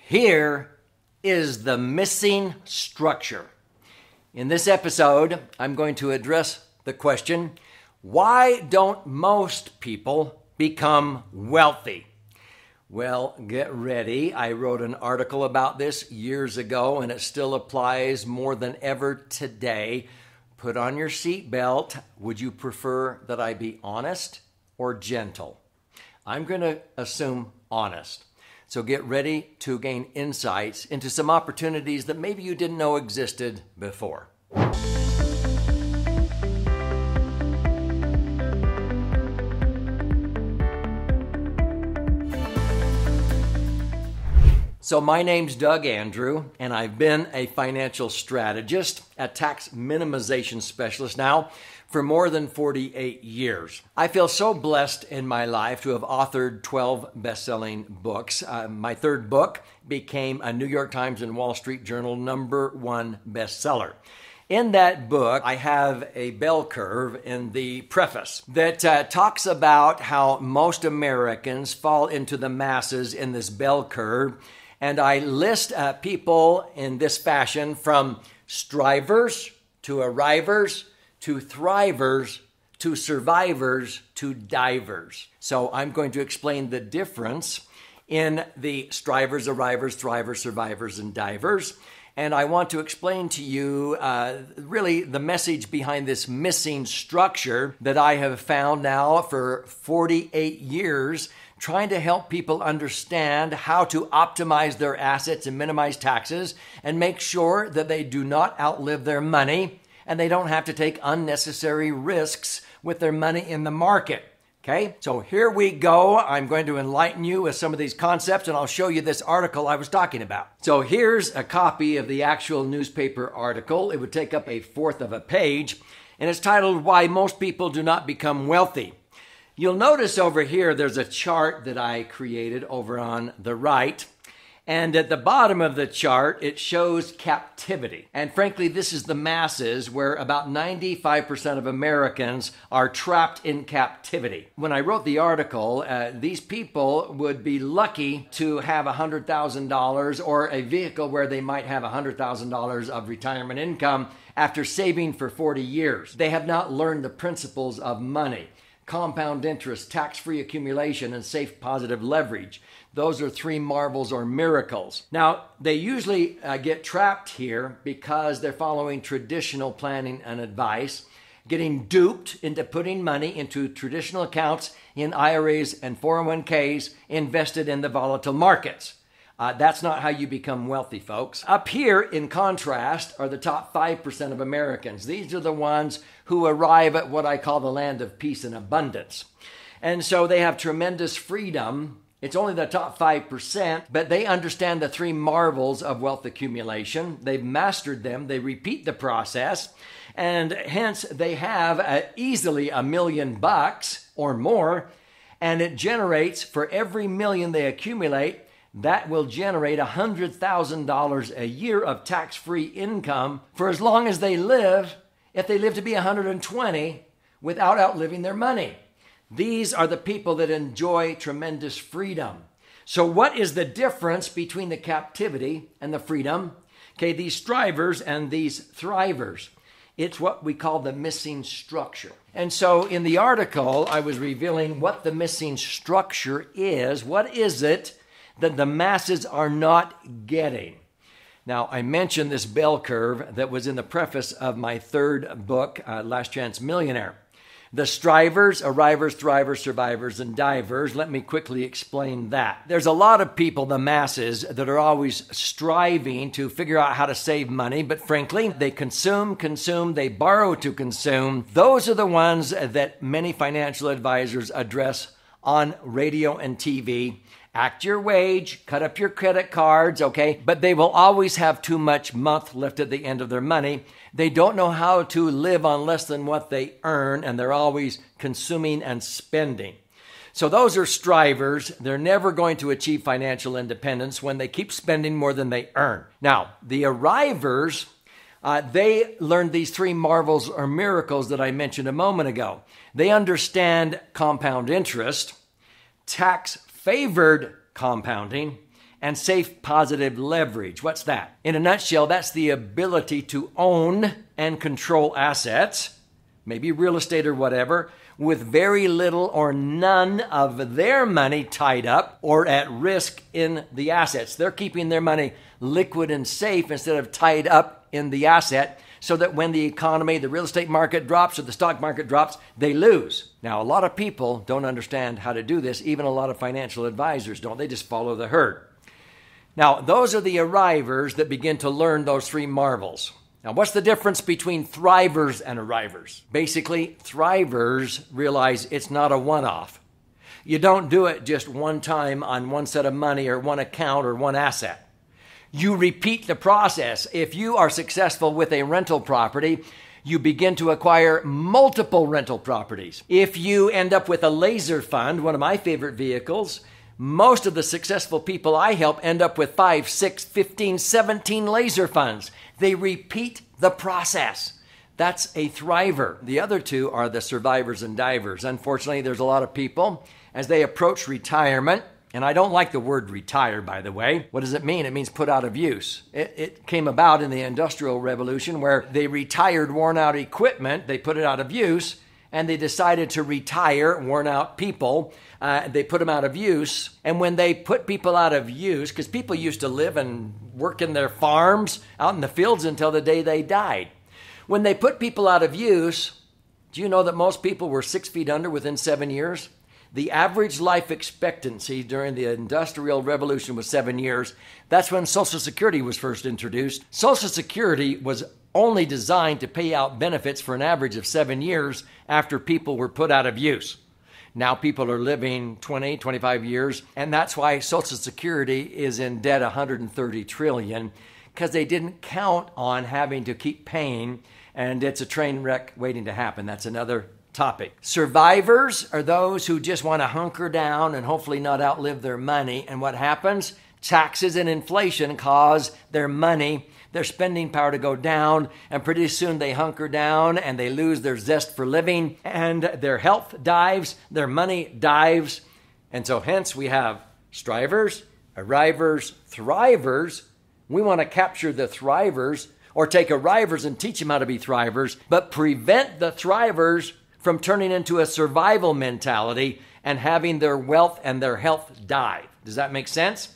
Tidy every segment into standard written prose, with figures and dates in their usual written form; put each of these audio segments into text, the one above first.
Here is the missing structure. In this episode, I'm going to address the question, why don't most people become wealthy? Well, get ready. I wrote an article about this years ago, and it still applies more than ever today. Put on your seatbelt. Would you prefer that I be honest or gentle? I'm going to assume honest. So get ready to gain insights into some opportunities that maybe you didn't know existed before. So my name's Doug Andrew, and I've been a financial strategist, a tax minimization specialist now for more than 48 years. I feel so blessed in my life to have authored 12 best-selling books. My third book became a New York Times and Wall Street Journal #1 bestseller. In that book, I have a bell curve in the preface that talks about how most Americans fall into the masses in this bell curve. And I list people in this fashion from strivers to arrivers to thrivers to survivors to divers. So I'm going to explain the difference in the strivers, arrivers, thrivers, survivors, and divers. And I want to explain to you really the message behind this missing structure that I have found now for 48 years, trying to help people understand how to optimize their assets and minimize taxes and make sure that they do not outlive their money and they don't have to take unnecessary risks with their money in the market. Okay, so here we go. I'm going to enlighten you with some of these concepts, and I'll show you this article I was talking about. So here's a copy of the actual newspaper article. It would take up 1/4 of a page, and it's titled, Why Most People Do Not Become Wealthy. You'll notice over here there's a chart that I created over on the right. And at the bottom of the chart, it shows captivity. And frankly, this is the masses where about 95% of Americans are trapped in captivity. When I wrote the article, these people would be lucky to have $100,000 or a vehicle where they might have $100,000 of retirement income after saving for 40 years. They have not learned the principles of money. Compound interest, tax-free accumulation, and safe positive leverage. Those are 3 marvels or miracles. Now, they usually get trapped here because they're following traditional planning and advice, getting duped into putting money into traditional accounts in IRAs and 401ks invested in the volatile markets. That's not how you become wealthy, folks. Up here, in contrast, are the top 5% of Americans. These are the ones who arrive at what I call the land of peace and abundance. And so they have tremendous freedom. It's only the top 5%, but they understand the 3 marvels of wealth accumulation. They've mastered them. They repeat the process. And hence, they have easily $1 million or more. And it generates, for every million they accumulate, that will generate $100,000 a year of tax-free income for as long as they live, if they live to be 120 without outliving their money. These are the people that enjoy tremendous freedom. So what is the difference between the captivity and the freedom? Okay, these strivers and these thrivers. It's what we call the missing structure. And so in the article, I was revealing what the missing structure is. What is it that the masses are not getting? Now, I mentioned this bell curve that was in the preface of my third book, Last Chance Millionaire. The strivers, arrivers, thrivers, survivors, and divers. Let me quickly explain that. There's a lot of people, the masses, that are always striving to figure out how to save money, but frankly, they consume, they borrow to consume. Those are the ones that many financial advisors address on radio and TV. Act your wage, cut up your credit cards, okay? But they will always have too much month left at the end of their money. They don't know how to live on less than what they earn, and they're always consuming and spending. So those are strivers. They're never going to achieve financial independence when they keep spending more than they earn. Now, the arrivers, they learned these 3 marvels or miracles that I mentioned a moment ago. They understand compound interest, tax-favored compounding, and safe positive leverage. What's that? In a nutshell, that's the ability to own and control assets, maybe real estate or whatever, with very little or none of their money tied up or at risk in the assets. They're keeping their money liquid and safe instead of tied up in the asset, so that when the economy, the real estate market drops or the stock market drops, they lose. Now, a lot of people don't understand how to do this. Even a lot of financial advisors don't. They just follow the herd. Now, those are the arrivers that begin to learn those three marvels. Now, what's the difference between thrivers and arrivers? Basically, thrivers realize it's not a one-off. You don't do it just one time on one set of money or one account or one asset. You repeat the process. If you are successful with a rental property, you begin to acquire multiple rental properties. If you end up with a laser fund, one of my favorite vehicles, most of the successful people I help end up with 5, 6, 15, 17 laser funds. They repeat the process. That's a thriver. The other two are the survivors and divers. Unfortunately, there's a lot of people, as they approach retirement, and I don't like the word retire, by the way. What does it mean? It means put out of use. It came about in the Industrial Revolution where they retired worn out equipment, they put it out of use, and they decided to retire worn out people. They put them out of use. And when they put people out of use, because people used to live and work in their farms out in the fields until the day they died. When they put people out of use, do you know that most people were 6 feet under within 7 years? The average life expectancy during the Industrial Revolution was 7 years. That's when Social Security was first introduced. Social Security was only designed to pay out benefits for an average of 7 years after people were put out of use. Now people are living 20, 25 years, and that's why Social Security is in debt $130 trillion, because they didn't count on having to keep paying, and it's a train wreck waiting to happen. That's another topic. Survivors are those who just want to hunker down and hopefully not outlive their money. And what happens? Taxes and inflation cause their money, their spending power to go down, and pretty soon they hunker down and they lose their zest for living, and their health dives, their money dives. And so hence we have strivers, arrivers, thrivers. We want to capture the thrivers, or take arrivers and teach them how to be thrivers, but prevent the thrivers from turning into a survival mentality and having their wealth and their health dive. Does that make sense?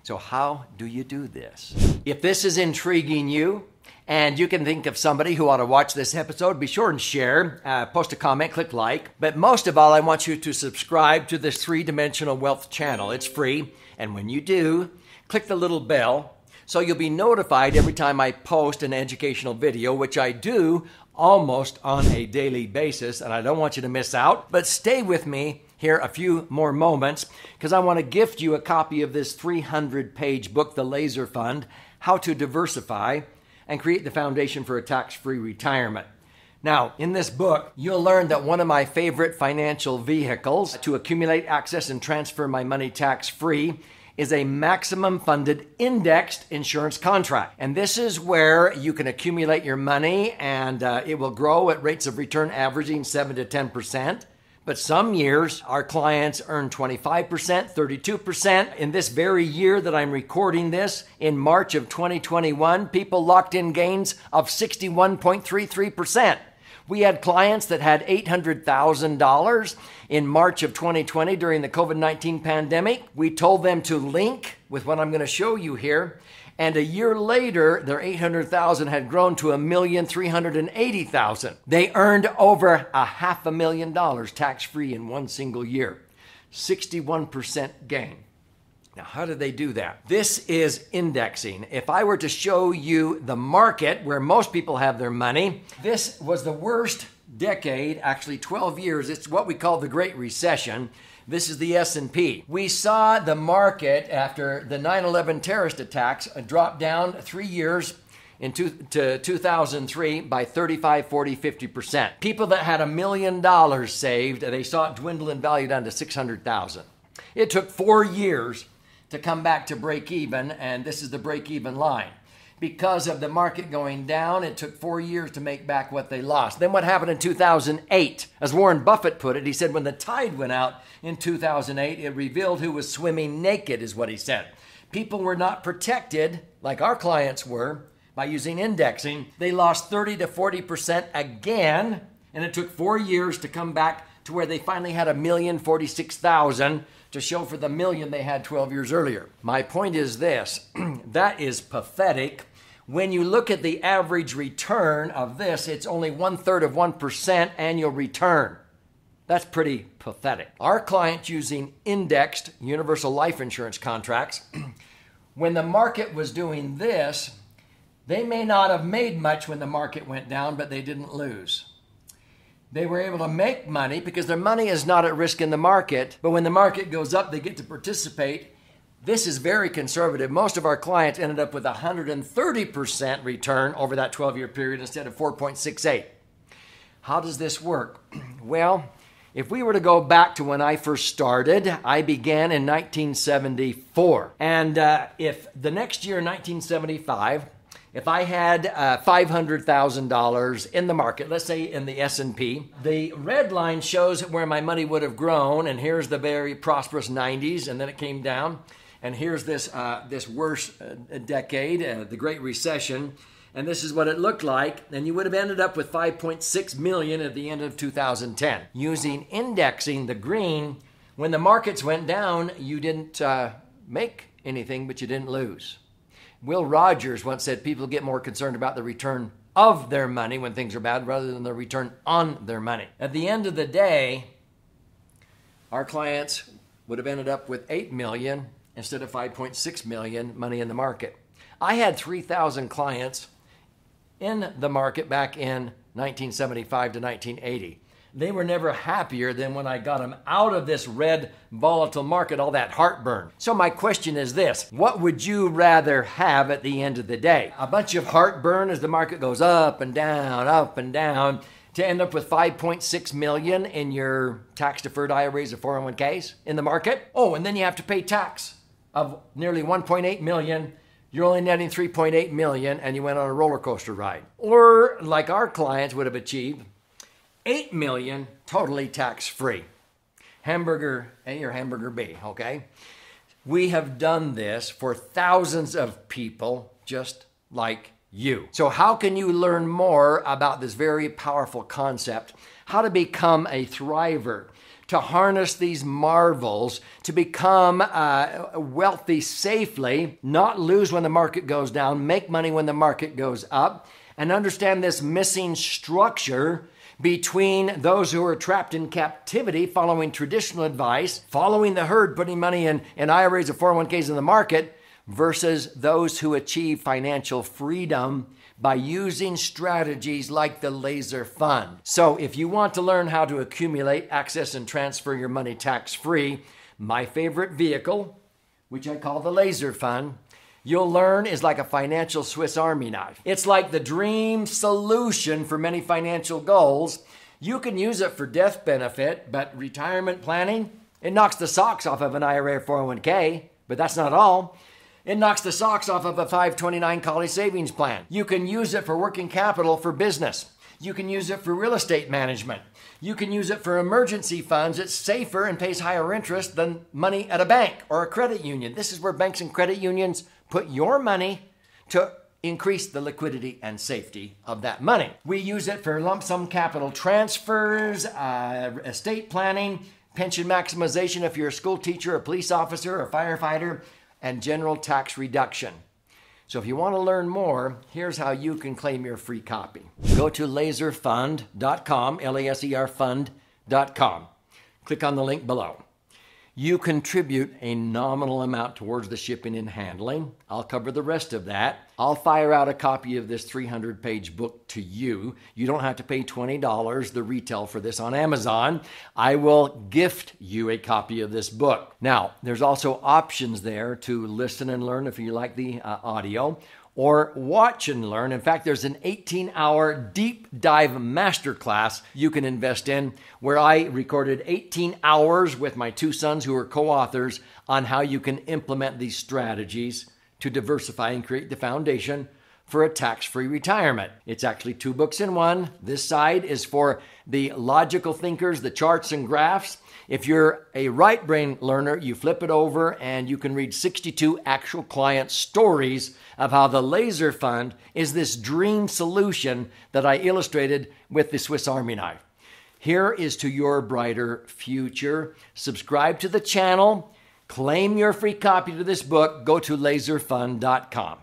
So how do you do this? If this is intriguing you, and you can think of somebody who ought to watch this episode, be sure and share, post a comment, click like. But most of all, I want you to subscribe to this 3-Dimensional Wealth channel. It's free. And when you do, click the little bell so you'll be notified every time I post an educational video, which I do almost on a daily basis, and I don't want you to miss out. But stay with me here a few more moments, because I want to gift you a copy of this 300-page book, The Laser Fund, How to Diversify and Create the Foundation for a Tax-Free Retirement. Now, in this book, you'll learn that one of my favorite financial vehicles to accumulate, access, and transfer my money tax-free is a maximum funded indexed insurance contract. And this is where you can accumulate your money, and it will grow at rates of return averaging 7 to 10%. But some years our clients earn 25%, 32%. In this very year that I'm recording this, in March of 2021, people locked in gains of 61.33%. We had clients that had $800,000 in March of 2020 during the COVID-19 pandemic. We told them to link with what I'm going to show you here. And a year later, their $800,000 had grown to $1,380,000. They earned over $500,000 tax-free in one single year. 61% gain. Now, how do they do that? This is indexing. If I were to show you the market where most people have their money, this was the worst decade, actually 12 years. It's what we call the Great Recession. This is the S&P. We saw the market after the 9/11 terrorist attacks drop down 3 years to 2003 by 35, 40, 50%. People that had $1 million saved, they saw it dwindle in value down to $600,000. It took 4 years to come back to break even, and this is the break even line. Because of the market going down, it took 4 years to make back what they lost. Then what happened in 2008? As Warren Buffett put it, he said when the tide went out in 2008, it revealed who was swimming naked, is what he said. people were not protected like our clients were by using indexing. They lost 30 to 40% again, and it took 4 years to come back to where they finally had 1,046,000 to show for the million they had 12 years earlier. My point is this, that is pathetic. When you look at the average return of this, it's only 1/3 of 1% annual return. That's pretty pathetic. Our clients using indexed universal life insurance contracts, when the market was doing this, they may not have made much when the market went down, but they didn't lose. They were able to make money because their money is not at risk in the market, but when the market goes up, they get to participate. This is very conservative. Most of our clients ended up with 130% return over that 12-year period instead of 4.68. How does this work? Well, if we were to go back to when I first started, I began in 1974. And if the next year, 1975, if I had $500,000 in the market, let's say in the S&P, the red line shows where my money would have grown, and here's the very prosperous 90s, and then it came down. And here's this worst decade, the Great Recession, and this is what it looked like. And you would have ended up with 5.6 million at the end of 2010. Using indexing, the green, when the markets went down, you didn't make anything, but you didn't lose. Will Rogers once said people get more concerned about the return of their money when things are bad rather than the return on their money. At the end of the day, our clients would have ended up with 8 million instead of 5.6 million money in the market. I had 3,000 clients in the market back in 1975 to 1980. They were never happier than when I got them out of this red volatile market, all that heartburn. So my question is this, what would you rather have at the end of the day? A bunch of heartburn as the market goes up and down, to end up with 5.6 million in your tax-deferred IRAs or 401ks in the market? Oh, and then you have to pay tax of nearly 1.8 million. You're only netting 3.8 million and you went on a roller coaster ride. Or like our clients would have achieved, 8 million totally tax-free. Hamburger A or hamburger B, okay? We have done this for thousands of people just like you. So how can you learn more about this very powerful concept? How to become a thriver, to harness these marvels, to become wealthy safely, not lose when the market goes down, make money when the market goes up, and understand this missing structure between those who are trapped in captivity, following traditional advice, following the herd, putting money in IRAs or 401ks in the market, versus those who achieve financial freedom by using strategies like the laser fund. So if you want to learn how to accumulate, access, and transfer your money tax-free, my favorite vehicle, which I call the laser fund, you'll learn is like a financial Swiss Army knife. It's like the dream solution for many financial goals. You can use it for death benefit, but retirement planning, it knocks the socks off of an IRA or 401k, but that's not all. It knocks the socks off of a 529 college savings plan. You can use it for working capital for business. You can use it for real estate management. You can use it for emergency funds. It's safer and pays higher interest than money at a bank or a credit union. This is where banks and credit unions put your money to increase the liquidity and safety of that money. We use it for lump sum capital transfers, estate planning, pension maximization if you're a school teacher, a police officer, a firefighter, and general tax reduction. So if you want to learn more, here's how you can claim your free copy. Go to laserfund.com, L-A-S-E-R fund.com. Click on the link below. You contribute a nominal amount towards the shipping and handling. I'll cover the rest of that. I'll fire out a copy of this 300-page book to you. You don't have to pay $20, the retail for this on Amazon. I will gift you a copy of this book. Now, there's also options there to listen and learn if you like the audio, or watch and learn. In fact, there's an 18-hour deep dive masterclass you can invest in where I recorded 18 hours with my two sons who are co-authors on how you can implement these strategies to diversify and create the foundation for a tax-free retirement. It's actually 2 books in one. This side is for the logical thinkers, the charts and graphs. If you're a right brain learner, you flip it over and you can read 62 actual client stories of how the laser fund is this dream solution that I illustrated with the Swiss Army knife. Here is to your brighter future. Subscribe to the channel. Claim your free copy to this book. Go to laserfund.com.